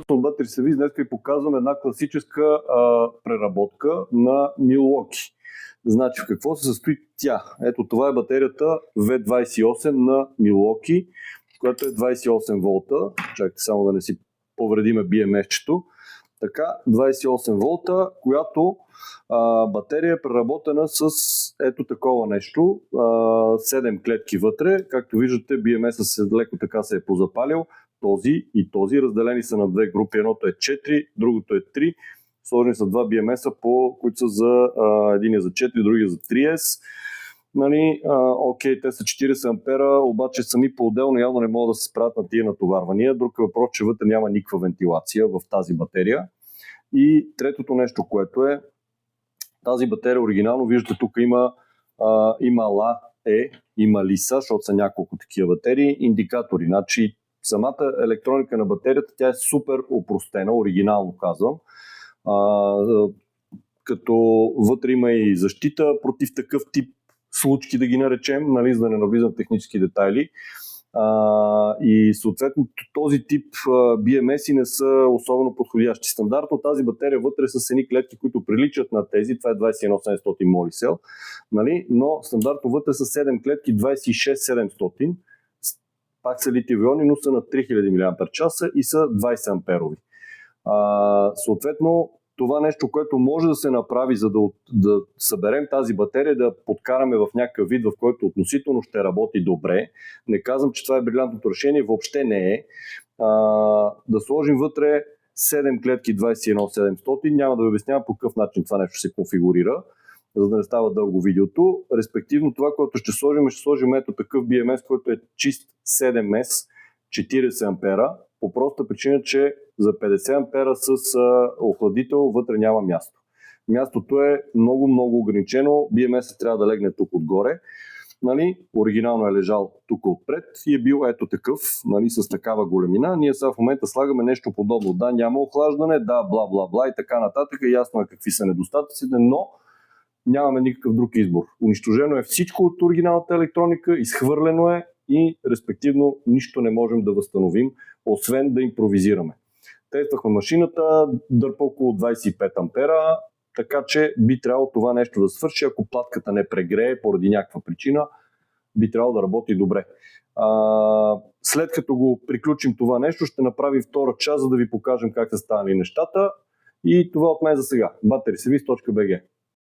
От Battery Service днес ви показвам една класическа преработка на Milwaukee. Значи в какво се състои тя? Ето това е батерията V28 на Milwaukee, която е 28 волта. Чакайте само да не си повредиме BMS-чето. Така, 28 волта, която батерия е преработена с ето такова нещо, 7 клетки вътре. Както виждате, BMS-а леко така се е позапалил. Този и този, разделени са на две групи. Едното е 4, другото е 3. Сложени са два BMS-а, които са за един е за 4, другия за 3S. Нали, окей, те са 40 ампера, обаче сами по-отделно явно не могат да се справят на тия натоварвания. Друг въпрос, че вътре няма никаква вентилация в тази батерия. И третото нещо, което е тази батерия оригинално, виждате тук има ла, има лиса, защото са няколко такива батерии, индикатори. Значи самата електроника на батерията, тя е супер опростена, оригинално казвам. Като вътре има и защита против такъв тип случки, да ги наречем, нали, за да не навлизам в технически детайли. И съответно този тип BMS-и не са особено подходящи. Стандартно тази батерия вътре са с едни клетки, които приличат на тези, това е 21700 молисел, нали, но стандартно вътре са 7 клетки, 26700, пак са литиеви-ионни, но са на 3000 мАч и са 20 амперови. Съответно, това нещо, което може да се направи, за да съберем тази батерия, да подкараме в някакъв вид, в който относително ще работи добре. Не казвам, че това е брилянтното решение, въобще не е. Да сложим вътре 7 клетки 21700, няма да ви обяснявам по какъв начин това нещо се конфигурира, за да не става дълго видеото. Респективно това, което ще сложим ето такъв BMS, който е чист 7S, 40 ампера, по проста причина, че за 50 ампера с охладител вътре няма място. Мястото е много ограничено, BMS трябва да легне тук отгоре. Нали, оригинално е лежал тук отпред и е бил ето такъв, нали, с такава големина. Ние сега в момента слагаме нещо подобно. Да, няма охлаждане, да, бла и така нататък. Ясно е какви са недостатъците, но нямаме никакъв друг избор. Унищожено е всичко от оригиналната електроника, изхвърлено е и респективно нищо не можем да възстановим, освен да импровизираме. Тествахме машината, дърпа около 25 ампера, така че би трябвало това нещо да свърши. Ако платката не прегрее поради някаква причина, би трябвало да работи добре. След като го приключим това нещо, ще направим втора част, за да ви покажем как са станали нещата. И това от мен за сега. batteryservice.bg